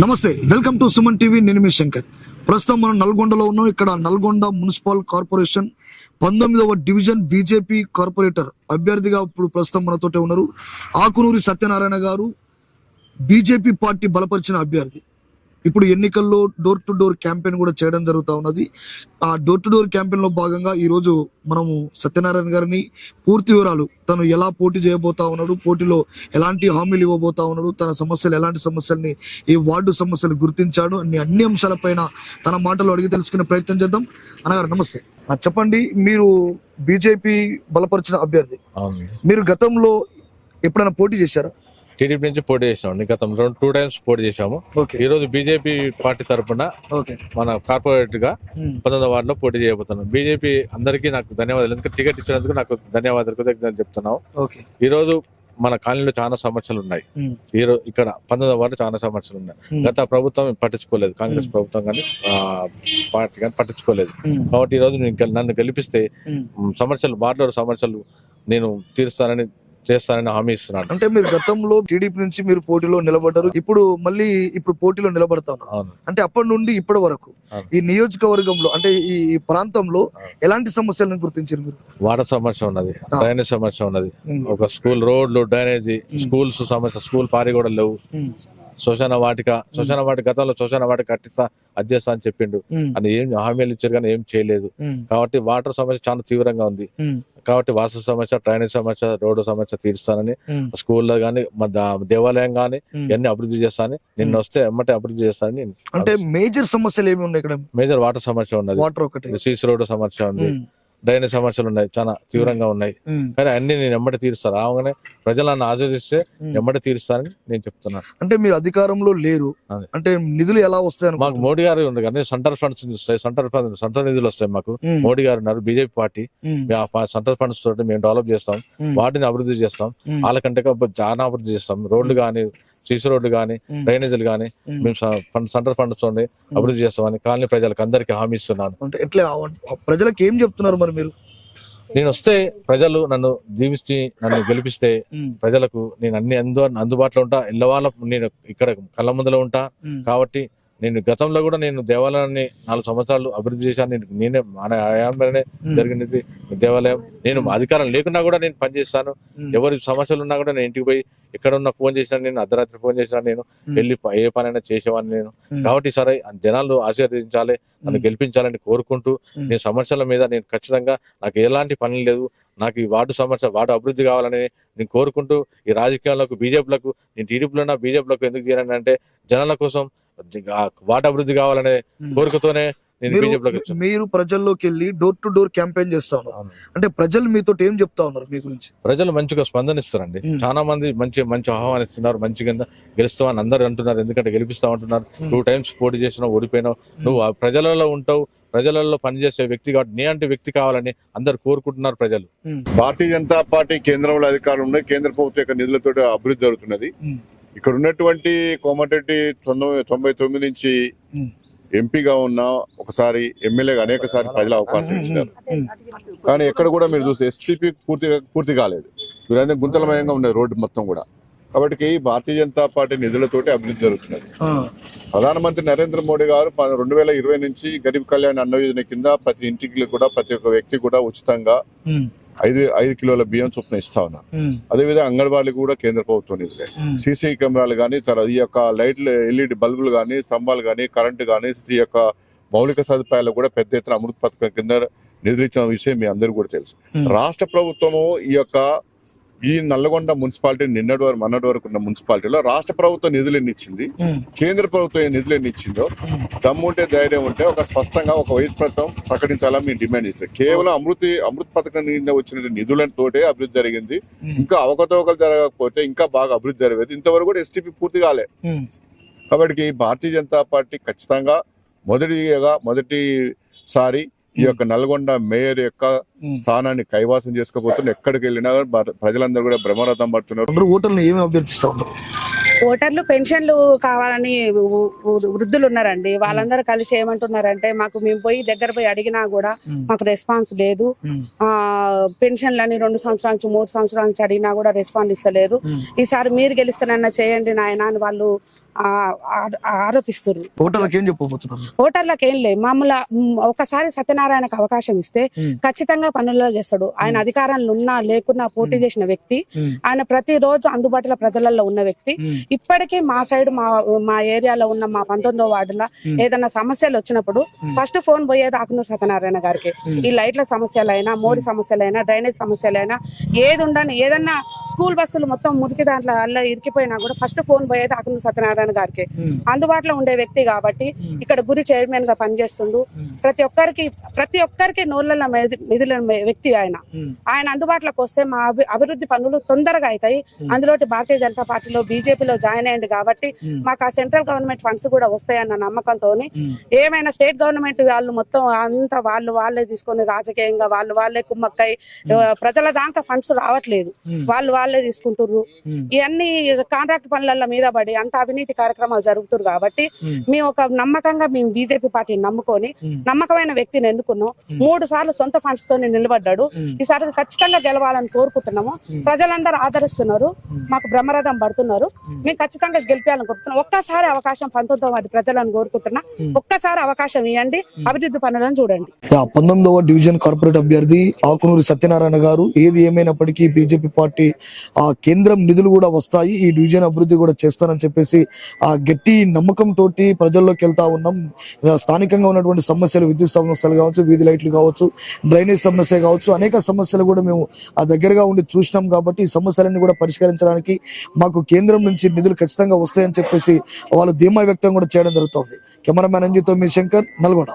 నమస్తే, welcome to Suman TV. నేను మీ శంకర్. ప్రస్తుతం మనం నల్గొండలో ఉన్నాం. ఇక్కడ నల్గొండ మున్సిపల్ కార్పొరేషన్ 19వ డివిజన్ బీజేపీ కార్పొరేటర్ అభ్యర్థిగా ఇప్పుడు ప్రస్తుతం మనతోటే ఉన్నారు ఆకునూరి సత్యనారాయణ గారు. బీజేపీ పార్టీ బలపరిచిన అభ్యర్థి. ఇప్పుడు ఎన్నికల్లో డోర్ టు డోర్ క్యాంపెయిన్ కూడా చేయడం జరుగుతూ ఉన్నది. ఆ డోర్ టు డోర్ క్యాంపెయిన్ లో భాగంగా ఈ రోజు మనము సత్యనారాయణ గారిని పూర్తి వివరాలు, తను ఎలా పోటీ చేయబోతా ఉన్నాడు, పోటీలో ఎలాంటి హామీలు ఇవ్వబోతా ఉన్నాడు, తన సమస్యలు ఎలాంటి సమస్యల్ని, ఈ వార్డు సమస్యలు గుర్తించాడు అన్ని అంశాలపైన తన మాటలు అడిగి తెలుసుకునే ప్రయత్నం చేద్దాం. అన్నగారు నమస్తే. చెప్పండి, మీరు బీజేపీ బలపరిచిన అభ్యర్థి. మీరు గతంలో ఎప్పుడైనా పోటీ చేశారా? టీడీపీ నుంచి పోటీ చేసాము. గతంలో 2 times పోటీ చేశాము. ఈ రోజు బీజేపీ పార్టీ తరఫున మన కార్పొరేట్ గా 19వ వార్డులో పోటీ చేయబోతున్నాం. బీజేపీ అందరికీ నాకు ధన్యవాదాలు, ఎందుకంటే టికెట్ ఇచ్చినందుకు నాకు ధన్యవాదాలు కృతజ్ఞతలు చెప్తున్నాం. ఈ రోజు మన కాలనీలో చాలా సమస్యలు ఉన్నాయి. ఈ రోజు ఇక్కడ 19వ వార్డు చాలా సమస్యలు ఉన్నాయి. గత ప్రభుత్వం పట్టించుకోలేదు, కాంగ్రెస్ ప్రభుత్వం కానీ పార్టీ కానీ పట్టించుకోలేదు. కాబట్టి ఈ రోజు నన్ను గెలిపిస్తే సమస్యలు, వార్డులో సమస్యలు నేను తీరుస్తానని చేస్తానని హామీ ఇస్తున్నాను. అంటే మీరు గతంలో టీడీపీ నుంచి మీరు పోటీలో నిలబడ్డారు, ఇప్పుడు పోటీలో నిలబడతా ఉన్నారు. అంటే అప్పటి నుండి ఇప్పటి వరకు ఈ నియోజకవర్గంలో, అంటే ఈ ప్రాంతంలో ఎలాంటి సమస్యలను గుర్తించారు మీరు? వాటర్ సమస్య ఉన్నది, డ్రైనేజ్ సమస్య ఉన్నది, ఒక స్కూల్ రోడ్లు, డ్రైనేజీ, స్కూల్స్ సమస్య, స్కూల్ పారిగోడలు లేవు, శ్మశాన వాటిక గతంలో శ్మశాన వాటిక కట్టిస్తా అది చేస్తా అని చెప్పిండు. అని ఏం హామీలు ఇచ్చారు కానీ ఏం చేయలేదు. కాబట్టి వాటర్ సమస్య చాలా తీవ్రంగా ఉంది. కాబట్టి వాస్తు సమస్య, డ్రైనేజ్ సమస్య, రోడ్డు సమస్య తీరుస్తానని, స్కూల్లో గానీ దేవాలయం గానీ ఇవన్నీ అభివృద్ధి చేస్తానని, నిన్న వస్తే ఎమ్మటే అభివృద్ధి చేస్తానని. అంటే మేజర్ సమస్యలు ఏమి ఉన్నాయి ఇక్కడ? మేజర్ వాటర్ సమస్య ఉన్నది, వాటర్ ఒకటి, సీసీ రోడ్డు సమస్య ఉంది, డ్రైనేజ్ సమస్యలు ఉన్నాయి, చాలా తీవ్రంగా ఉన్నాయి. కానీ అన్ని నేను ఎమ్మటి తీరుస్తాను. రాగానే ప్రజలు నన్ను ఆచరిస్తే ఎమ్మటి తీరుస్తానని నేను చెప్తున్నాను. అంటే మీరు అధికారంలో లేరు, అంటే నిధులు ఎలా వస్తాయి? మాకు మోడీ గారు ఉంది కానీ సెంట్రల్ ఫండ్స్ వస్తాయి, సెంట్రల్ నిధులు వస్తాయి. మాకు మోడీ గారు ఉన్నారు, బీజేపీ పార్టీ. సెంట్రల్ ఫండ్స్ తోటి మేము డెవలప్ చేస్తాం, వాటిని అభివృద్ధి చేస్తాం, వాళ్ళకంటే చాలా అభివృద్ధి చేస్తాం. రోడ్లు కానీ, సీసీ రోడ్లు కానీ, డ్రైనేజీలు కానీ మేము సెంట్రల్ ఫండ్స్ తోని అభివృద్ధి చేస్తామని కాలనీ ప్రజలకు అందరికీ హామీ ఇస్తున్నాను. అంటే ఎట్లా ప్రజలకు ఏం చెప్తున్నారు మరి మీరు? నేను వస్తే ప్రజలు నన్ను దీవిస్తే, నన్ను గెలిపిస్తే ప్రజలకు నేను అన్ని అందుబాటులో ఉంటా. ఇళ్ళవాళ్ళ నేను ఇక్కడ కళ్ళ ముందులో ఉంటా. కాబట్టి నేను గతంలో కూడా నేను దేవాలయాన్ని 4 సంవత్సరాలు అభివృద్ధి చేశాను. నేనే మన ఆయాంలోనే జరిగినది దేవాలయం. నేను అధికారం లేకున్నా కూడా నేను పనిచేస్తాను. ఎవరి సమస్యలు ఉన్నా కూడా నేను ఇంటికి పోయి ఎక్కడ ఉన్న ఫోన్ చేసినా, నేను అర్ధరాత్రి ఫోన్ చేసినా నేను వెళ్ళి ఏ పనైనా చేసేవాడిని నేను. కాబట్టి సరే, జనాలు ఆశీర్వదించాలి, నన్ను గెలిపించాలని కోరుకుంటూ, నేను సమస్యల మీద నేను ఖచ్చితంగా, నాకు ఎలాంటి పని లేదు, నాకు ఈ వార్డు సమస్య, వార్డు అభివృద్ధి కావాలని నేను కోరుకుంటూ, ఈ రాజకీయాలకు బీజేపీలకు, నేను టీడీపీలో బీజేపీలకు ఎందుకు చేయాలని అంటే జనాల కోసం, వార్డు అభివృద్ధి కావాలనే కోరికతోనే మీరు ప్రజల్లోకి వెళ్ళి డోర్ టు డోర్ క్యాంపెయిన్ చేస్తా ఉన్నారు. అంటే ప్రజలు మీతో ఏం చెప్తా ఉన్నారు మీ గురించి? ప్రజలు మంచిగా స్పందనిస్తారండి. చాలా మంది మంచి ఆహ్వానిస్తున్నారు. మంచిగా గెలుస్తామని అందరు అంటున్నారు. ఎందుకంటే గెలిపిస్తా ఉంటున్నారు. 2 times పోటీ చేసినావు, ఓడిపోయినావు, నువ్వు ప్రజలలో ఉంటావు, ప్రజలలో పనిచేసే వ్యక్తి కాబట్టి నీ అంటే వ్యక్తి కావాలని అందరు కోరుకుంటున్నారు ప్రజలు. భారతీయ జనతా పార్టీ కేంద్రంలో అధికారం ఉన్నాయి. కేంద్ర ప్రభుత్వం యొక్క నిధులతో అభివృద్ధి జరుగుతున్నది. ఇక్కడ ఉన్నటువంటి కోమటిరెడ్డి 99 నుంచి ఎంపీగా ఉన్న, ఒకసారి ఎమ్మెల్యేగా అనేక సార్లు ప్రజల అవకాశం ఇచ్చినారు. కానీ ఎక్కడ కూడా మీరు చూస్తే ఎస్టీపీ పూర్తి కాలేదు. వీరందరూ గుంతలమయంగా ఉన్నాయి రోడ్డు మొత్తం కూడా. కాబట్టి భారతీయ జనతా పార్టీ నిధులతోటి అభివృద్ధి జరుగుతున్నది. ప్రధానమంత్రి నరేంద్ర మోడీ గారు 2020 నుంచి గరీబ్ కళ్యాణ్ అన్న యోజన కింద ప్రతి ఇంటికి కూడా, ప్రతి ఒక్క వ్యక్తి కూడా ఉచితంగా 5 కిలోల బియ్యం చొప్పున ఇస్తా ఉన్నారు. అదేవిధంగా అంగన్వాడీలకు కూడా కేంద్ర ప్రభుత్వం నిధులే. సీసీ కెమెరాలు కానీ, ఈ యొక్క లైట్లు, ఎల్ఈడి బల్బులు కానీ, స్తంభాలు కానీ, కరెంటు కానీ, ఈ యొక్క మౌలిక సదుపాయాలు కూడా పెద్ద ఎత్తున అమృత్ పథకం కింద నిధులిచ్చిన విషయం మీ అందరికీ కూడా తెలుసు. రాష్ట్ర ప్రభుత్వము ఈ నల్లగొండ మున్సిపాలిటీ మొన్నటి వరకు ఉన్న మున్సిపాలిటీలో రాష్ట్ర ప్రభుత్వం నిధులు ఎన్ని ఇచ్చింది, కేంద్ర ప్రభుత్వం నిధులు ఎన్ని ఇచ్చిందో దమ్ముంటే, ధైర్యం ఉంటే ఒక స్పష్టంగా ఒక వైద్యం ప్రకటించాలని మేము డిమాండ్ చేశాం. కేవలం అమృత్ పథకం కింద వచ్చిన నిధులతోటే అభివృద్ధి జరిగింది. ఇంకా అవకతవకలు జరగకపోతే ఇంకా బాగా అభివృద్ధి జరిగేది. ఇంతవరకు కూడా ఎస్టీపీ పూర్తి కాలే. కాబట్టి భారతీయ జనతా పార్టీ ఖచ్చితంగా మొదటిసారి ఈ యొక్క నల్గొండ మేయర్ యొక్క స్థానాన్ని కైవాసం చేసుకోబోతున్నారు. ఎక్కడికి వెళ్ళినా ప్రజలందరూ కూడా బ్రహ్మరథం పడుతున్నారు. ఓటర్లు ఏమి అభ్యర్థిస్తా ఉన్నారు? ఓటర్లు పెన్షన్లు కావాలని వృద్ధులు ఉన్నారండి. వాళ్ళందరూ కలిసి ఏమంటున్నారంటే, మేము దగ్గర పోయి అడిగినా కూడా మాకు రెస్పాన్స్ లేదు. పెన్షన్లని 2 సంవత్సరాల నుంచి 3 సంవత్సరాల నుంచి అడిగినా కూడా రెస్పాన్స్ ఇస్తలేరు. ఈసారి మీరు గెలిస్తానన్నా చేయండి నాయన అని వాళ్ళు ఆరోపిస్తున్నారు. ఓటర్లకు ఏం చెప్పబోతున్నారు? ఓటర్లకు ఏం లేదు, మామూలు ఒకసారి సత్యనారాయణకు అవకాశం ఇస్తే ఖచ్చితంగా పనుల్లో చేస్తాడు. ఆయన అధికారంలో ఉన్నా లేకున్నా పోటీ చేసిన వ్యక్తి, ఆయన ప్రతిరోజు అందుబాటులో ప్రజలలో ఉన్న వ్యక్తి. ఇప్పటికీ మా సైడ్ మా ఏరియాలో ఉన్న మా 19వ వార్డులో ఏదైనా సమస్యలు వచ్చినప్పుడు ఫస్ట్ ఫోన్ పోయేది ఆకునూరు సత్యనారాయణ గారికి. ఈ లైట్ల సమస్యలైనా, మోరి సమస్యలైనా, డ్రైనేజ్ సమస్యలైనా, ఏది ఉండని ఏదన్నా స్కూల్ బస్సులు మొత్తం మురికి దాంట్లో అలా ఇరికిపోయినా కూడా ఫస్ట్ ఫోన్ పోయేది ఆకునూరు సత్యనారాయణ గారికి. అందుబాటులో ఉండే వ్యక్తి కాబట్టి ఇక్కడ గురి చైర్మన్ గా పనిచేస్తుండు. ప్రతి ఒక్కరికి నోళ్ళ మెదిలిన వ్యక్తి ఆయన అందుబాటులోకి వస్తే మా అభివృద్ధి పనులు తొందరగా అవుతాయి. అందులోటి భారతీయ జనతా పార్టీలో బీజేపీలో జాయిన్ అయ్యింది కాబట్టి మాకు ఆ సెంట్రల్ గవర్నమెంట్ ఫండ్స్ కూడా వస్తాయన్న నమ్మకంతో, ఏమైనా స్టేట్ గవర్నమెంట్ వాళ్ళు మొత్తం అంతా వాళ్ళే తీసుకొని రాజకీయంగా వాళ్ళే కుమ్మక్కై ప్రజల దాకా ఫండ్స్ రావట్లేదు, వాళ్ళే తీసుకుంటుర్రు. ఇవన్నీ కాంట్రాక్ట్ పనుల మీద పడి అంత అవినీతి కార్యక్రమాలు జరుగుతున్నారు కాబట్టి మేము ఒక నమ్మకంగా మేము బీజేపీ పార్టీని నమ్ముకొని నమ్మకమైన వ్యక్తిని ఎన్నుకున్నాం. 3 సార్లు సొంత ఫండ్స్ తో నిలబడ్డాడు. ఈసారి ఖచ్చితంగా గెలవాలని కోరుకుంటున్నాము. ప్రజలందరూ ఆదరిస్తున్నారు, మాకు బ్రహ్మరథం పడుతున్నారు. మేము ఖచ్చితంగా గెలిపాలని కోరుతున్నాం. ఒక్కసారి అవకాశం 19వ వార్డు ప్రజలను కోరుకుంటున్నా, ఒక్కసారి అవకాశం ఇవ్వండి, అభివృద్ధి పనులను చూడండి. 19వ డివిజన్ కార్పొరేట్ అభ్యర్థి ఆకునూరి సత్యనారాయణ గారు, ఏది ఏమైనప్పటికీ బీజేపీ పార్టీ కేంద్రం నిధులు కూడా వస్తాయి, ఈ డివిజన్ అభివృద్ధి కూడా చేస్తానని చెప్పేసి గట్టి నమ్మకం తోటి ప్రజల్లోకి వెళ్తా ఉన్నాం. స్థానికంగా ఉన్నటువంటి సమస్యలు, విద్యుత్ సమస్యలు కావచ్చు, వీధి లైట్లు కావచ్చు, డ్రైనేజ్ సమస్య కావచ్చు, అనేక సమస్యలు కూడా మేము దగ్గరగా ఉండి చూసినాం కాబట్టి ఈ సమస్యలన్నీ కూడా పరిష్కరించడానికి మాకు కేంద్రం నుంచి నిధులు ఖచ్చితంగా వస్తాయని చెప్పేసి వాళ్ళు ధీమా వ్యక్తం కూడా చేయడం జరుగుతుంది. కెమెరామ్యాన్ అంజితో మీ శంకర్, నల్గొండ.